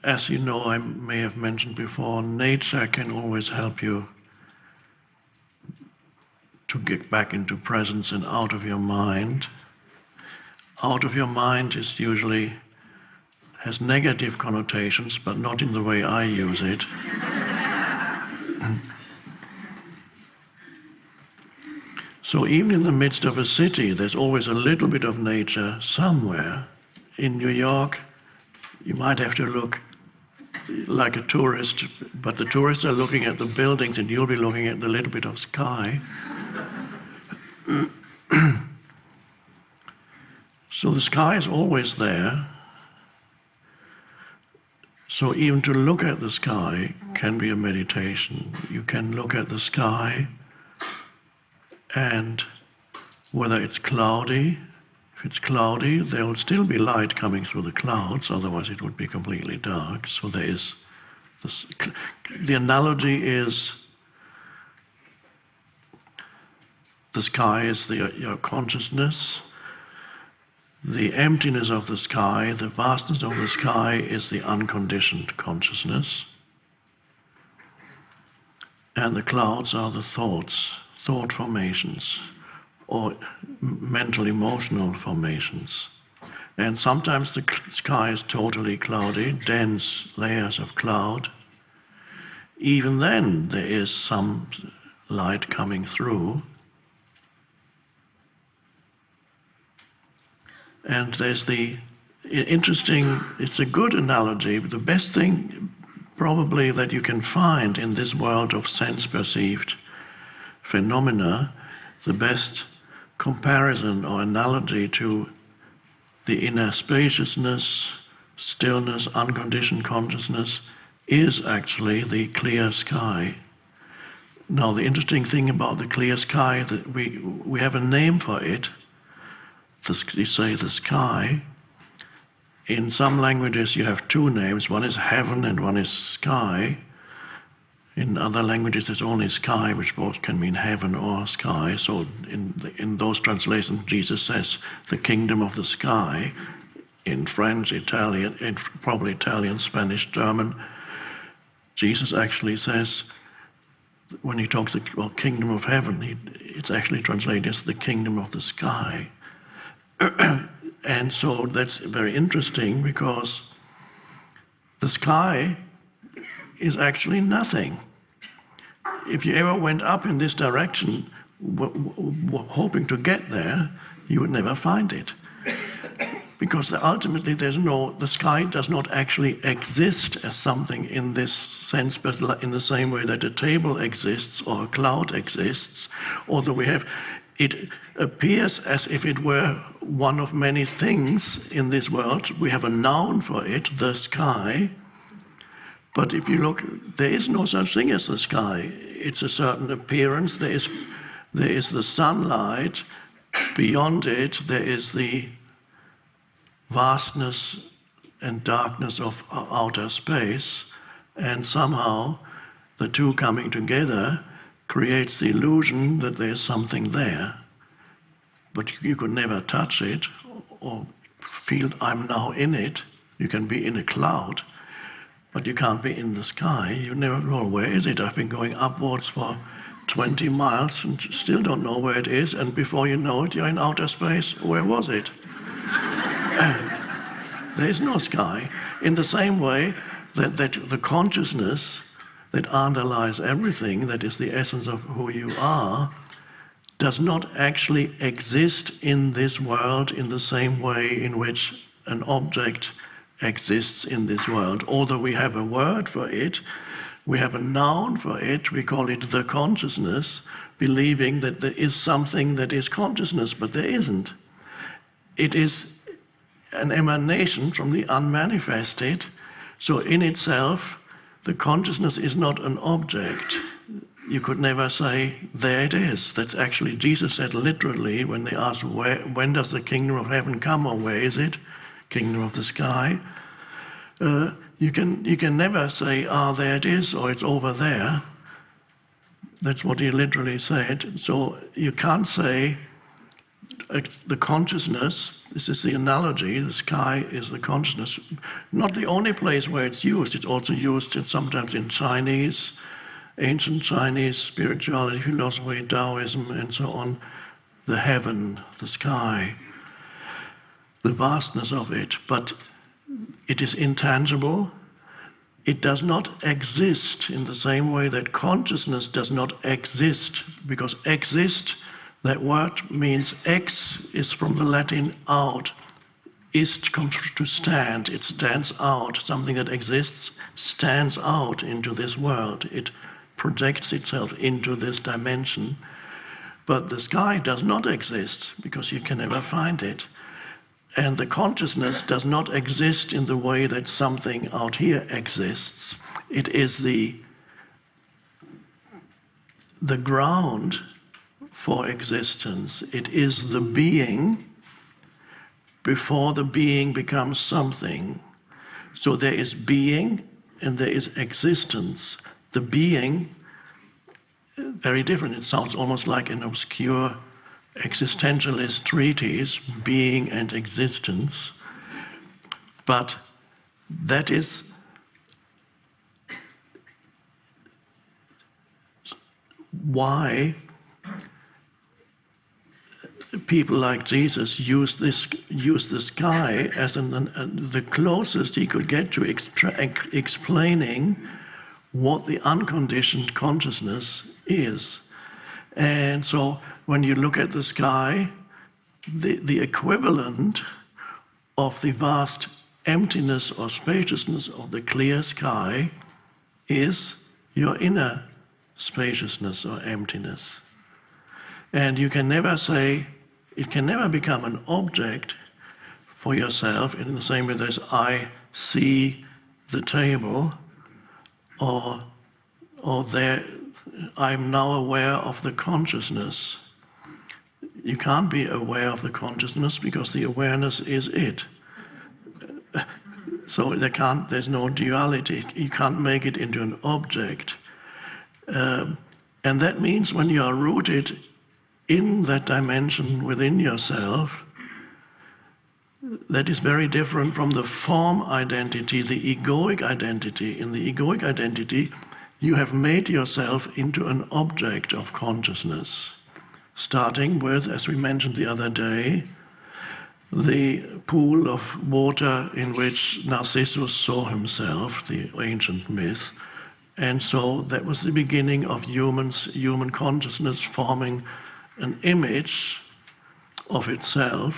as you know, I may have mentioned before, nature can always help you to get back into presence and out of your mind. Out of your mind is usually has negative connotations, but not in the way I use it. So even in the midst of a city, there's always a little bit of nature somewhere. In New York, you might have to look like a tourist, but the tourists are looking at the buildings and you'll be looking at the little bit of sky. So the sky is always there. So even to look at the sky can be a meditation. You can look at the sky, and whether it's cloudy, if it's cloudy, there will still be light coming through the clouds, otherwise it would be completely dark. So there is this, the analogy is the sky is your consciousness. The emptiness of the sky, the vastness of the sky is the unconditioned consciousness. And the clouds are the thoughts, thought formations, or mental emotional formations. And sometimes the sky is totally cloudy, dense layers of cloud. Even then there is some light coming through. And there's the interesting, it's a good analogy, but the best thing probably that you can find in this world of sense-perceived phenomena, the best comparison or analogy to the inner spaciousness, stillness, unconditioned consciousness is actually the clear sky. Now the interesting thing about the clear sky, that we have a name for it. You say the sky. In some languages you have two names. One is heaven and one is sky. In other languages there's only sky, which both can mean heaven or sky. So in those translations Jesus says the kingdom of the sky. In French, Italian, in probably Italian, Spanish, German, Jesus actually says, when he talks about kingdom of heaven, it's actually translated as the kingdom of the sky. And so that's very interesting, because the sky is actually nothing. If you ever went up in this direction hoping to get there, you would never find it. Because ultimately the sky does not actually exist as something in this sense, but in the same way that a table exists or a cloud exists, although it appears as if it were one of many things in this world. We have a noun for it, the sky. But if you look, there is no such thing as the sky. It's a certain appearance. There is the sunlight. Beyond it, there is the vastness and darkness of outer space. And somehow the two coming together creates the illusion that there's something there. But you could never touch it or feel I'm now in it. You can be in a cloud, but you can't be in the sky. You never know, where is it? I've been going upwards for 20 miles and still don't know where it is, and before you know it, you're in outer space. Where was it? There is no sky. In the same way that the consciousness that underlies everything, that is the essence of who you are, does not actually exist in this world in the same way in which an object exists in this world. Although we have a word for it, we have a noun for it, we call it the consciousness, believing that there is something that is consciousness, but there isn't. It is an emanation from the unmanifested, so in itself the consciousness is not an object. You could never say, there it is. That's actually, Jesus said literally, when they asked, when does the kingdom of heaven come, or where is it? Kingdom of the sky. You can never say, there it is, or it's over there. That's what he literally said. So you can't say, the consciousness, this is the analogy, the sky is the consciousness. Not the only place where it's used, it's also used sometimes in Chinese, ancient Chinese spirituality, philosophy, Taoism, and so on. The heaven, the sky, the vastness of it. But it is intangible. It does not exist in the same way that consciousness does not exist, because exist, that word means ex is from the Latin out. Ist comes to stand. It stands out. Something that exists stands out into this world. It projects itself into this dimension. But the sky does not exist because you can never find it. And the consciousness does not exist in the way that something out here exists. It is the ground for existence. It is the being before the being becomes something. So there is being and there is existence. The being, very different. It sounds almost like an obscure existentialist treatise, being and existence. But that is why people like Jesus used the sky as the closest he could get to explaining what the unconditioned consciousness is. And so when you look at the sky, the equivalent of the vast emptiness or spaciousness of the clear sky is your inner spaciousness or emptiness. And you can never say, it can never become an object for yourself in the same way as I see the table, or there I'm now aware of the consciousness. You can't be aware of the consciousness because the awareness is it. So there's no duality. You can't make it into an object. And that means when you are rooted in that dimension within yourself, that is very different from the form identity, the egoic identity. In the egoic identity, you have made yourself into an object of consciousness, starting with, as we mentioned the other day, the pool of water in which Narcissus saw himself, the ancient myth. And so that was the beginning of human consciousness forming an image of itself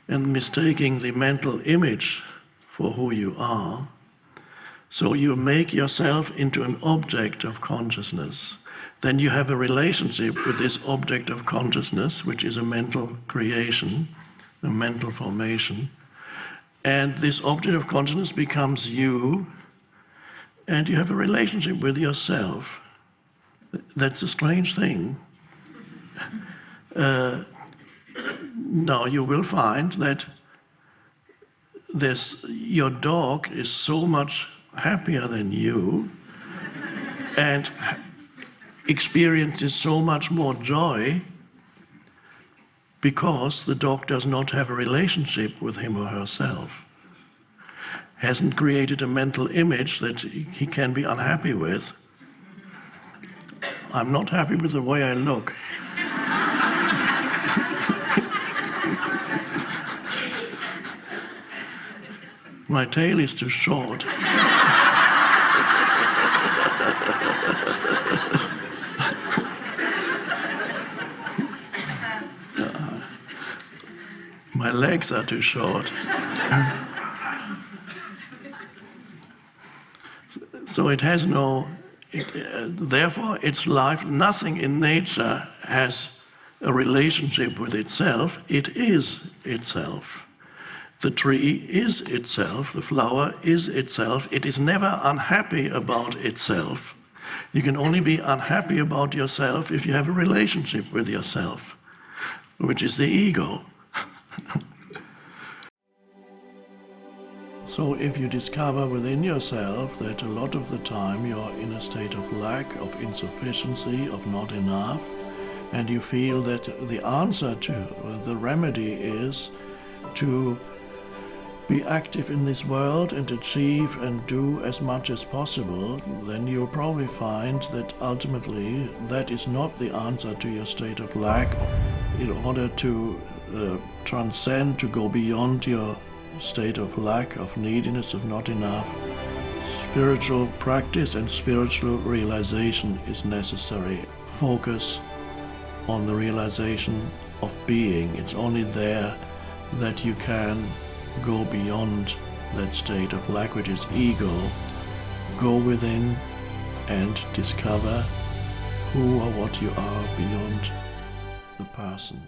and mistaking the mental image for who you are. So you make yourself into an object of consciousness. Then you have a relationship with this object of consciousness, which is a mental creation, a mental formation. And this object of consciousness becomes you, and you have a relationship with yourself. That's a strange thing. Now you will find that your dog is so much happier than you and experiences so much more joy because the dog does not have a relationship with him or herself, hasn't created a mental image that he can be unhappy with. I'm not happy with the way I look. My tail is too short. My legs are too short. So it has therefore its life, nothing in nature has a relationship with itself. It is itself. The tree is itself, the flower is itself. It is never unhappy about itself. You can only be unhappy about yourself if you have a relationship with yourself, which is the ego. So if you discover within yourself that a lot of the time you're in a state of lack, of insufficiency, of not enough, and you feel that the answer to, the remedy is to be active in this world and achieve and do as much as possible, then you'll probably find that ultimately that is not the answer to your state of lack. In order to transcend, to go beyond your state of lack, of neediness, of not enough, spiritual practice and spiritual realization is necessary. Focus on the realization of being. It's only there that you can go beyond that state of lack, which is ego. Go within and discover who or what you are beyond the person.